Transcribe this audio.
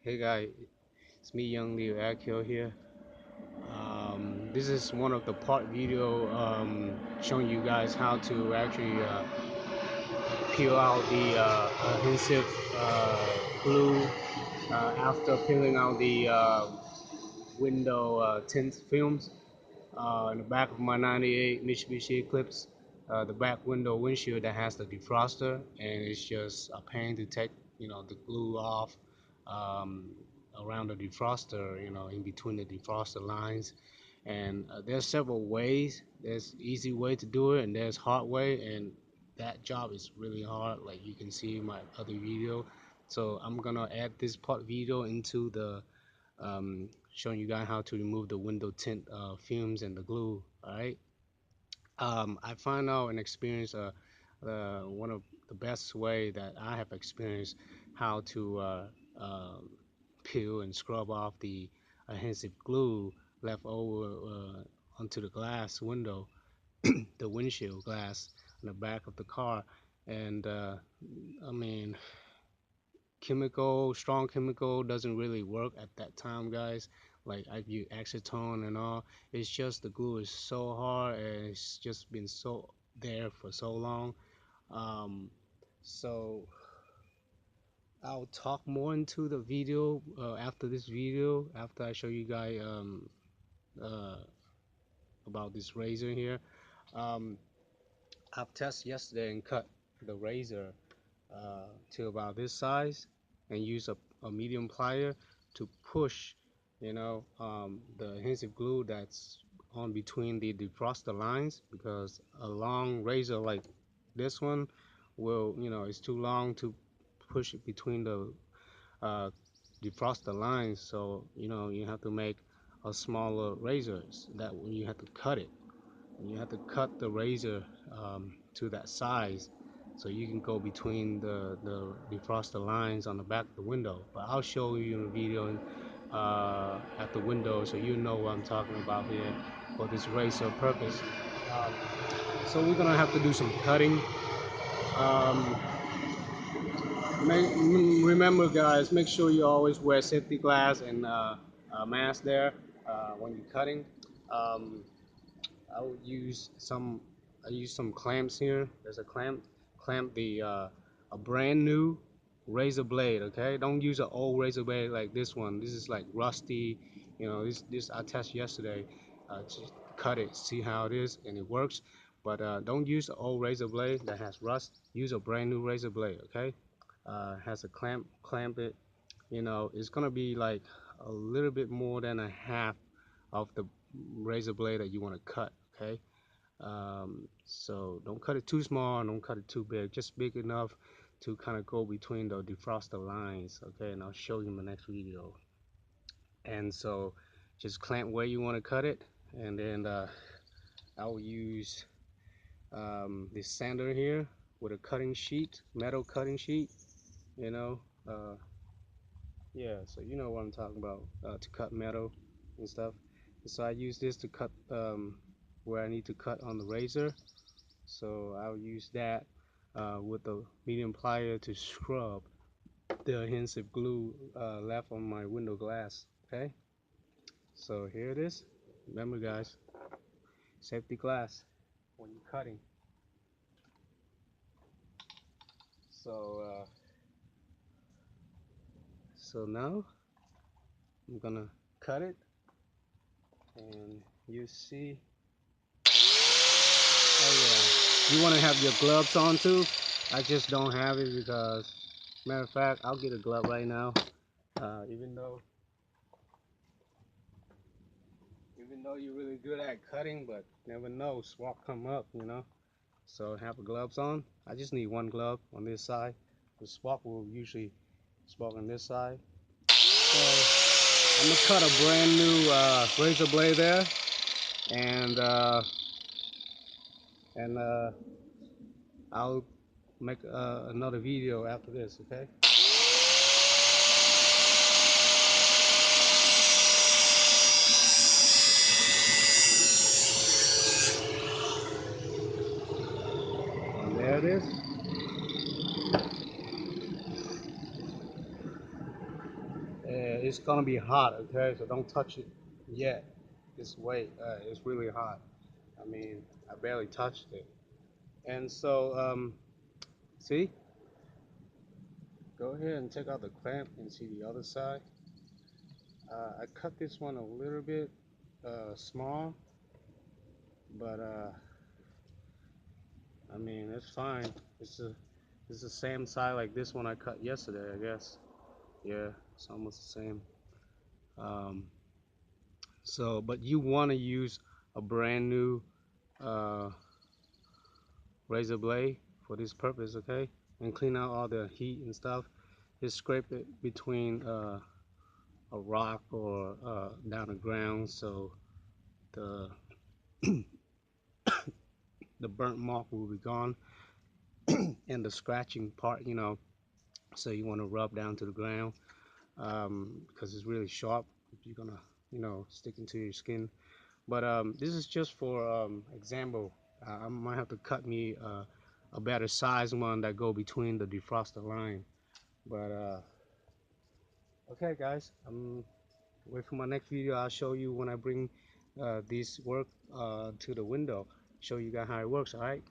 Hey guys, it's me, Young Leo Akio here. This is one of the part video showing you guys how to actually peel out the adhesive glue after peeling out the window tint films in the back of my 98 Mitsubishi Eclipse. The back window windshield that has the defroster, and it's just a pain to take, the glue off um, around the defroster, in between the defroster lines. And there's several ways. There's easy way to do it, and there's hard way, and that job is really hard. Like you can see in my other video. So I'm gonna add this part video into the showing you guys how to remove the window tint fumes and the glue. All right. I found out and experienced one of the best way that I have experienced how to peel and scrub off the adhesive glue left over onto the glass window, the windshield glass in the back of the car. And I mean, strong chemical doesn't really work at that time, guys. Like I use acetone and all. It's just the glue is so hard and it's just been so there for so long. Um, so I'll talk more into the video after this video, after I show you guys uh, about this razor here. Um, I've tested yesterday and cut the razor to about this size and use a medium plier to push, the adhesive glue that's on between the defroster lines, because a long razor like this one will, it's too long to push it between the uh, defroster lines. So, you have to make a smaller razor that when you have to cut it. You have to cut the razor to that size so you can go between the defroster lines on the back of the window. But I'll show you in the video at the window so you know what I'm talking about here for this razor purpose. Um, so we're gonna have to do some cutting. Um, Remember, guys, make sure you always wear safety glass and mask there when you're cutting. Um, I'll use some. I use some clamps here. There's a clamp the a brand new razor blade. Okay, don't use an old razor blade like this one. This is like rusty. This I tested yesterday. Just cut it, see how it is, and it works. But don't use an old razor blade that has rust. Use a brand new razor blade. Okay, has a clamp it. It's gonna be like a little bit more than a half of the razor blade that you want to cut. Okay, so don't cut it too small, don't cut it too big, just big enough to kind of go between the defroster lines. Okay, and I'll show you in the next video. And so just clamp where you want to cut it, and then I'll use this sander here with a cutting sheet, metal cutting sheet. you know uh, yeah, so you know what I'm talking about, to cut metal and stuff. And so I use this to cut where I need to cut on the razor. So I'll use that with a medium plier to scrub the adhesive glue left on my window glass. Okay, so here it is. Remember, guys, safety glass when you're cutting. So now I'm gonna cut it, and you see. Oh yeah, you want to have your gloves on too. I just don't have it because, matter of fact, I'll get a glove right now. Even though you're really good at cutting, but never know, swap come up. So have the gloves on. I just need one glove on this side. The swap will usually swap on this side. So I'm gonna cut a brand new razor blade there, and I'll make another video after this. Okay. And there it is. It's gonna be hot, okay? So don't touch it yet. Just wait. It's really hot. I mean, I barely touched it. And so, see, go ahead and take out the clamp and see the other side. I cut this one a little bit small, but I mean, it's fine. It's the same side like this one I cut yesterday, I guess. Yeah, it's almost the same. Um, so, but you want to use a brand new uh, razor blade for this purpose, okay? And clean out all the heat and stuff. Just scrape it between a rock or down the ground, so the the burnt mark will be gone, and the scratching part, you know. So you want to rub down to the ground because it's really sharp. If you're gonna, you know, stick into your skin. But this is just for example. I might have to cut me a better size one that go between the defroster line. But okay, guys, wait for my next video. I'll show you when I bring this work to the window. Show you guys how it works. All right.